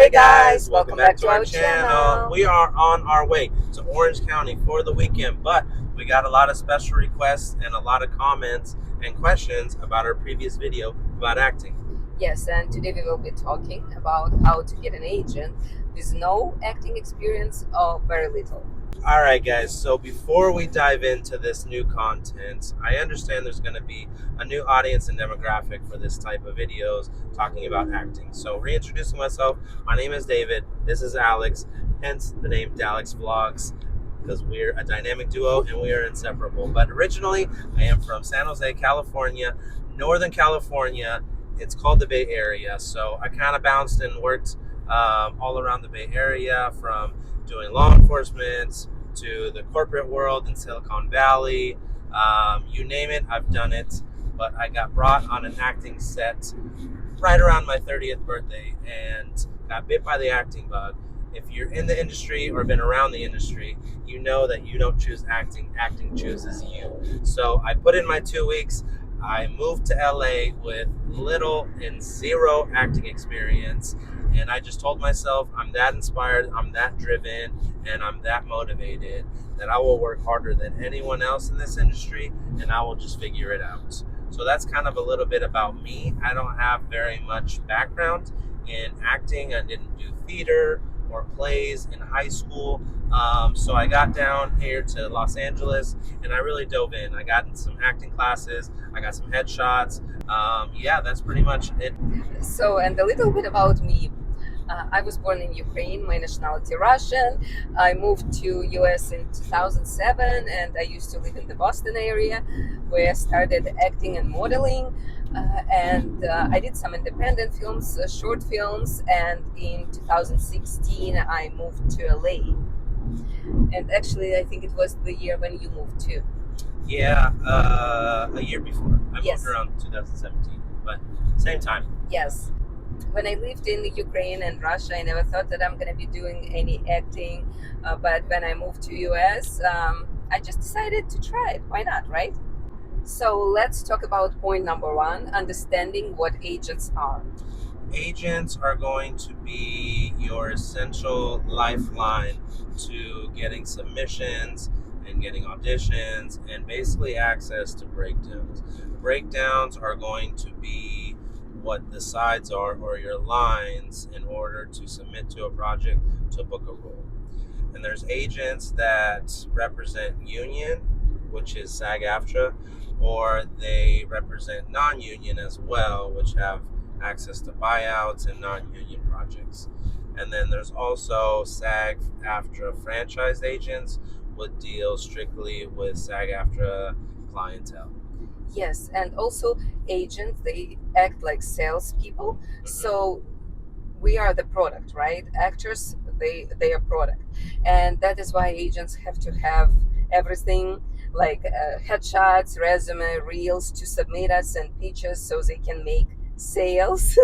Hey guys, welcome back to our channel. We are on our way to Orange County for the weekend, but we got a lot of special requests and a lot of comments and questions about our previous video about acting. Yes, and today we will be talking about how to get an agent with no acting experience or very little. All right, guys, so before we dive into this new content, I understand there's going to be a new audience and demographic for this type of videos talking about acting. So, reintroducing myself, my name is David, this is Alex, hence the name Dalix Vlogs, because we're a dynamic duo and we are inseparable. But originally, I am from San Jose, California, Northern California. It's called the Bay Area, so I kind of bounced and worked all around the Bay Area, from doing law enforcement to the corporate world in Silicon Valley. You name it, I've done it. But I got brought on an acting set right around my 30th birthday and got bit by the acting bug. If you're in the industry or been around the industry, you know that you don't choose acting, acting chooses you. So I put in my 2 weeks. I moved to LA with little and zero acting experience. And I just told myself, I'm that inspired, I'm that driven, and I'm that motivated that I will work harder than anyone else in this industry, and I will just figure it out. So that's kind of a little bit about me. I don't have very much background in acting. I didn't do theater or plays in high school. So I got down here to Los Angeles and I really dove in. I got in some acting classes. I got some headshots. Yeah, that's pretty much it. So, and a little bit about me. I was born in Ukraine, my nationality Russian. I moved to US in 2007 and I used to live in the Boston area where I started acting and modeling. I did some independent films, short films, and in 2016 I moved to LA. And actually, I think it was the year when you moved too. Yeah, a year before. I Yes. moved around 2017, but same time. Yes. When I lived in Ukraine and Russia, I never thought that I'm going to be doing any acting. But when I moved to US, I just decided to try it. Why not, right? So let's talk about point number one, understanding what agents are. Agents are going to be your essential lifeline to getting submissions and getting auditions and basically access to breakdowns. Breakdowns are going to be what the sides are, or your lines, in order to submit to a project to book a role. And there's agents that represent union, which is SAG-AFTRA, or they represent non-union as well, which have access to buyouts and non-union projects. And then there's also SAG-AFTRA franchise agents, would deal strictly with SAG-AFTRA clientele. Yes, and also agents, they act like salespeople. So we are the product, right? Actors, they are product, and that is why agents have to have everything like headshots, resume, reels to submit us and pitches so they can make sales.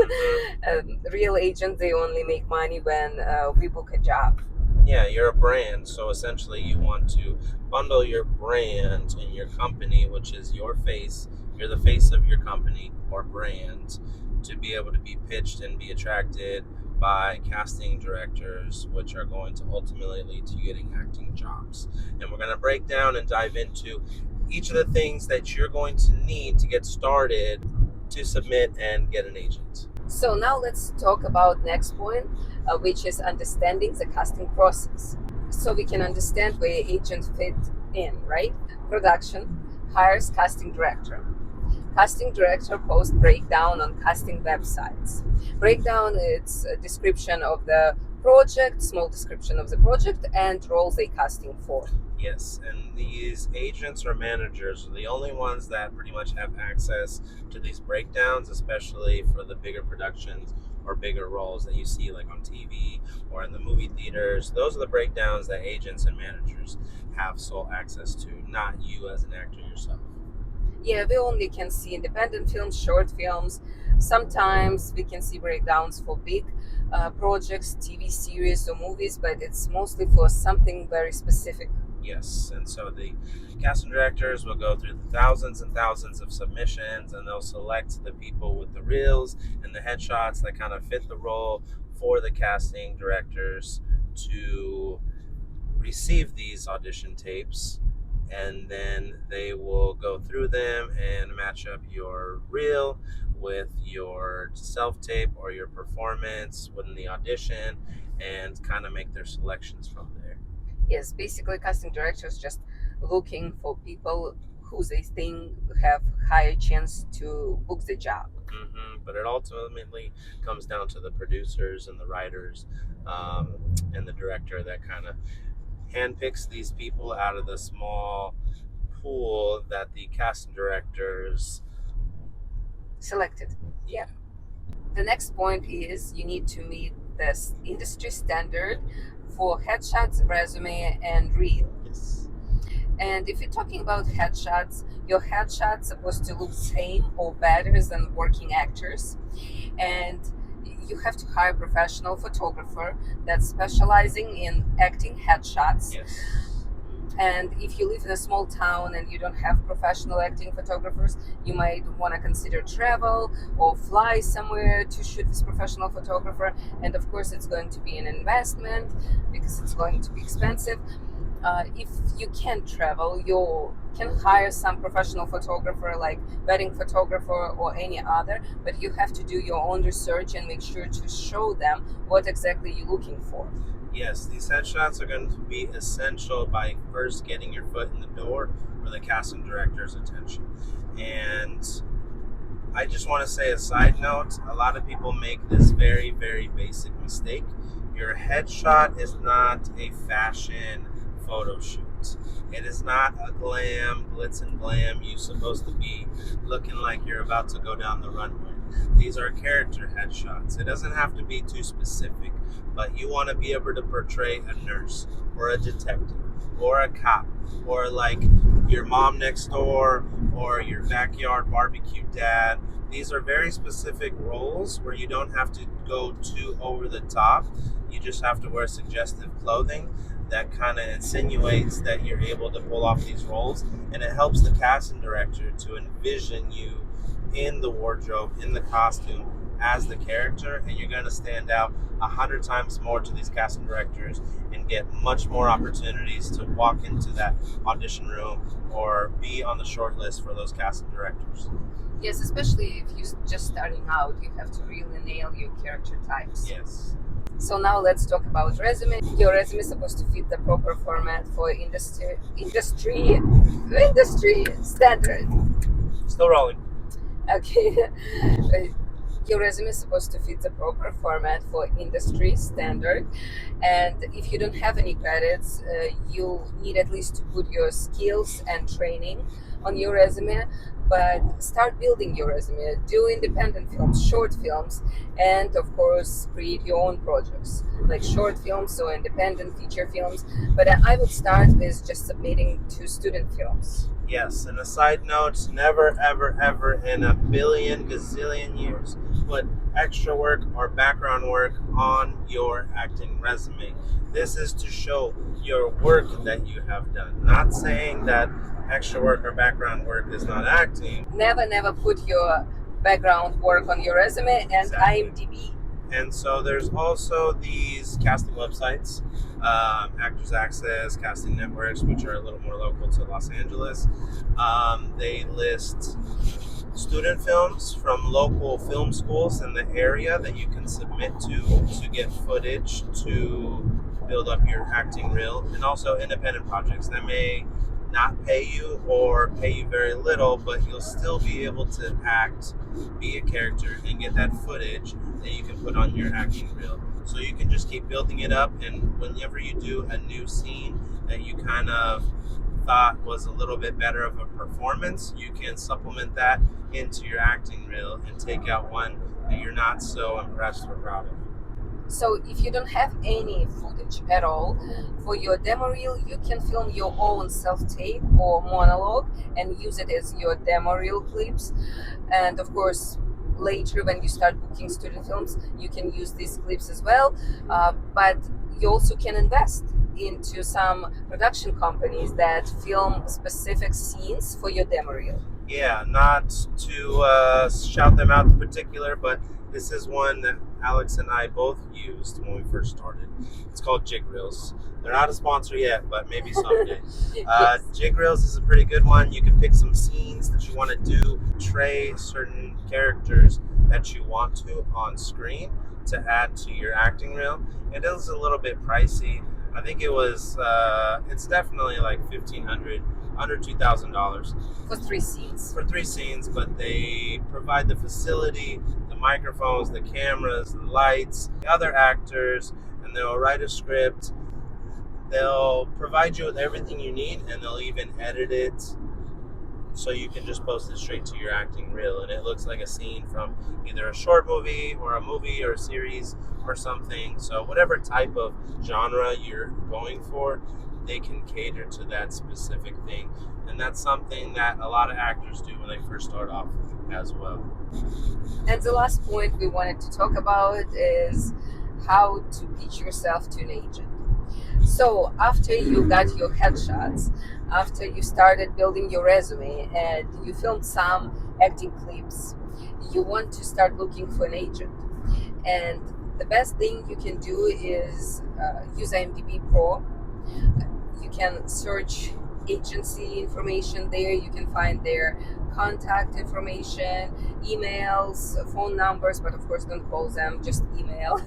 Real agents, they only make money when we book a job. Yeah, you're a brand, so essentially you want to bundle your brand and your company, which is your face. You're the face of your company or brand, to be able to be pitched and be attracted by casting directors, which are going to ultimately lead to you getting acting jobs. And we're going to break down and dive into each of the things that you're going to need to get started to submit and get an agent. So now let's talk about next point, which is understanding the casting process. So we can understand where agents fit in, right? Production hires casting director. Casting director posts breakdown on casting websites. Breakdown, it's a description of the project, small description of the project, and roles they casting for. Yes, and these agents or managers are the only ones that pretty much have access to these breakdowns, especially for the bigger productions or bigger roles that you see like on TV or in the movie theaters. Those are the breakdowns that agents and managers have sole access to, not you as an actor yourself. Yeah, we only can see independent films, short films. Sometimes we can see breakdowns for big projects, TV series or movies, but it's mostly for something very specific. Yes, and so the casting directors will go through the thousands and thousands of submissions, and they'll select the people with the reels and the headshots that kind of fit the role for the casting directors to receive these audition tapes. And then they will go through them and match up your reel with your self tape or your performance within the audition and kind of make their selections from there. Yes, basically casting directors just looking for people who they think have higher chance to book the job. But it ultimately comes down to the producers and the writers and the director that kind of handpicks these people out of the small pool that the casting directors Selected. Yeah. The next point is you need to meet this industry standard for headshots, resume, and reel. Yes. And if you're talking about headshots, your headshot's supposed to look same or better than working actors. And you have to hire a professional photographer that's specializing in acting headshots. Yes. And if you live in a small town and you don't have professional acting photographers, you might want to consider travel or fly somewhere to shoot this professional photographer. And of course, it's going to be an investment because it's going to be expensive. If you can't travel, you can hire some professional photographer like wedding photographer or any other, but you have to do your own research and make sure to show them what exactly you're looking for. Yes, these headshots are going to be essential by first getting your foot in the door for the casting director's attention. And I just want to say a side note, a lot of people make this very, very basic mistake. Your headshot is not a fashion photo shoot. It is not a glam, glitz and glam. You're supposed to be looking like you're about to go down the runway. These are character headshots. It doesn't have to be too specific, but you want to be able to portray a nurse or a detective or a cop or like your mom next door or your backyard barbecue dad. These are very specific roles where you don't have to go too over the top. You just have to wear suggestive clothing that kind of insinuates that you're able to pull off these roles, and it helps the casting director to envision you in the wardrobe, in the costume as the character, and you're going to stand out 100 times more to these casting directors and get much more opportunities to walk into that audition room or be on the short list for those casting directors. Yes, especially if you're just starting out, you have to really nail your character types. Yes. So now let's talk about resume. Your resume is supposed to fit the proper format for industry standard. Still rolling. Okay. Your resume is supposed to fit the proper format for industry standard, and if you don't have any credits, you need at least to put your skills and training on your resume. But start building your resume, do independent films, short films, and of course create your own projects like short films or independent feature films. But I would start with just submitting to student films. Yes, and a side note, never, ever, ever in a billion gazillion years put extra work or background work on your acting resume. This is to show your work that you have done. Not saying that extra work or background work is not acting. Never put your background work on your resume and Exactly. IMDb. And so there's also these casting websites, Actors Access, Casting Networks, which are a little more local to Los Angeles. They list student films from local film schools in the area that you can submit to get footage to build up your acting reel, and also independent projects that may not pay you or pay you very little, but you'll still be able to act, be a character, and get that footage that you can put on your acting reel. So you can just keep building it up, and whenever you do a new scene that you kind of thought was a little bit better of a performance, you can supplement that into your acting reel and take out one that you're not so impressed or proud of. So if you don't have any footage at all for your demo reel, you can film your own self-tape or monologue and use it as your demo reel clips. And of course, later when you start booking student films, you can use these clips as well. But you also can invest into some production companies that film specific scenes for your demo reel. Yeah, not to shout them out in particular, but this is one that Alex and I both used when we first started. It's called Jig Reels. They're not a sponsor yet, but maybe someday. Yes. Jig Reels is a pretty good one. You can pick some scenes that you want to do, portray certain characters that you want to on screen to add to your acting reel. It is a little bit pricey. I think it was, it's definitely like $1,500, under $2,000 For 3 scenes. for 3 scenes, but they provide the facility, the microphones, the cameras, the lights, the other actors, and they'll write a script. They'll provide you with everything you need, and they'll even edit it so you can just post it straight to your acting reel, and it looks like a scene from either a short movie or a movie or a series or something. So whatever type of genre you're going for, they can cater to that specific thing, and that's something that a lot of actors do when they first start off as well. And the last point we wanted to talk about is how to pitch yourself to an agent. So after you got your headshots, after you started building your resume and you filmed some acting clips, you want to start looking for an agent. And the best thing you can do is use IMDb Pro. You can search agency information there. You can find their contact information, emails, phone numbers, but of course don't call them, just email.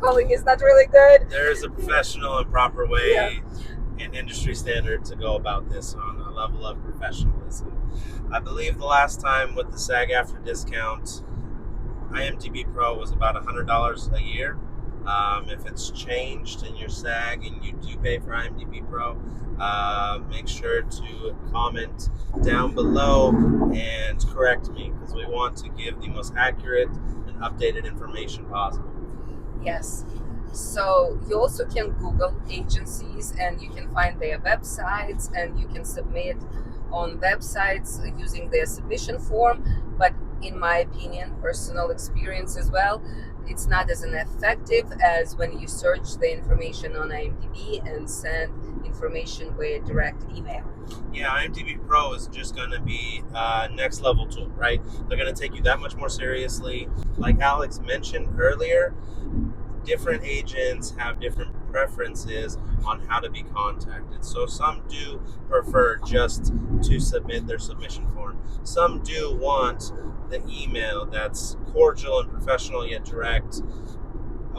Calling is not really good. There is a professional and proper way Yeah. and industry standard to go about this on a level of professionalism. I believe the last time with the SAG-AFTRA discount, IMDb Pro was about $100 a year. If it's changed in your SAG and you do pay for IMDb Pro, make sure to comment down below and correct me, because we want to give the most accurate and updated information possible. Yes. So you also can Google agencies and you can find their websites and you can submit on websites using their submission form. But in my opinion, personal experience as well, it's not as effective as when you search the information on IMDb and send information via direct email. Yeah, IMDb Pro is just going to be a next level tool, right? They're going to take you that much more seriously. Like Alex mentioned earlier, different agents have different preferences on how to be contacted. So some do prefer just to submit their submission form. Some do want the email that's cordial and professional yet direct,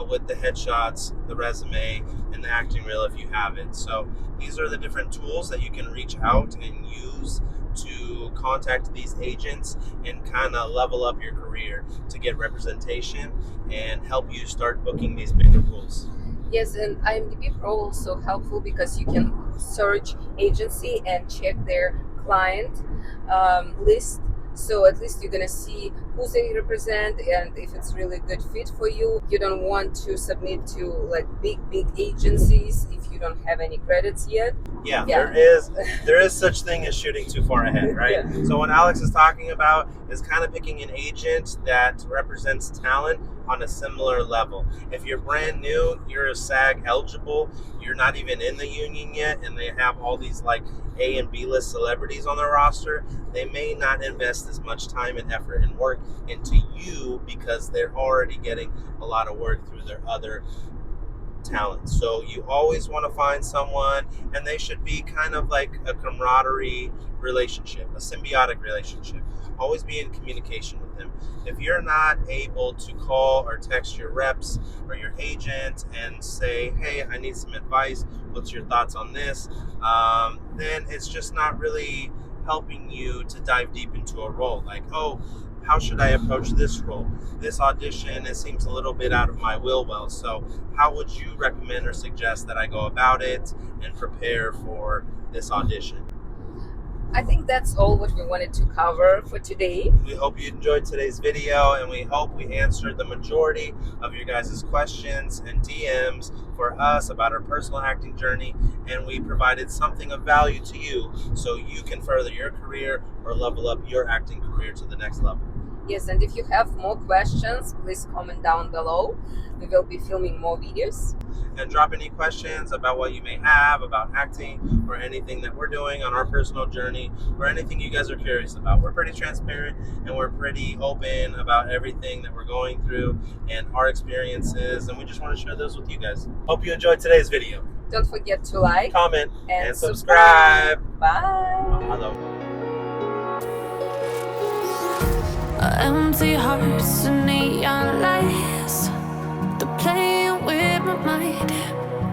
with the headshots, the resume, and the acting reel if you have it. So these are the different tools that you can reach out and use to contact these agents and kind of level up your career to get representation and help you start booking these bigger pools. Yes, and IMDb Pro also helpful because you can search agency and check their client list. So at least you're gonna see who they represent and if it's really good fit for you. You don't want to submit to like big agencies if you don't have any credits yet. Yeah, Yeah. there is such thing as shooting too far ahead, right? Yeah. So what Alex is talking about is kind of picking an agent that represents talent on a similar level. If you're brand new, you're a SAG eligible, you're not even in the union yet, and they have all these like A and B list celebrities on their roster, they may not invest as much time and effort and work into you because they're already getting a lot of work through their other talents. So you always want to find someone, and they should be kind of like a camaraderie relationship, a symbiotic relationship. Always be in communication with them. If you're not able to call or text your reps or your agent and say, hey, I need some advice, what's your thoughts on this, then it's just not really helping you to dive deep into a role. Like, oh, how should I approach this role? This audition, it seems a little bit out of my wheelhouse. So how would you recommend or suggest that I go about it and prepare for this audition? I think that's all what we wanted to cover for today. We hope you enjoyed today's video, and we hope we answered the majority of your guys' questions and DMs for us about our personal acting journey, and we provided something of value to you so you can further your career or level up your acting career to the next level. Yes, and if you have more questions, please comment down below. We will be filming more videos. And drop any questions about what you may have about acting or anything that we're doing on our personal journey or anything you guys are curious about. We're pretty transparent and we're pretty open about everything that we're going through and our experiences, and we just want to share those with you guys. Hope you enjoyed today's video. Don't forget to like, comment, and subscribe. Bye. Hello. Empty hearts and neon lights, they're playing with my mind.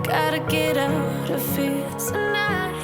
Gotta get out of here tonight.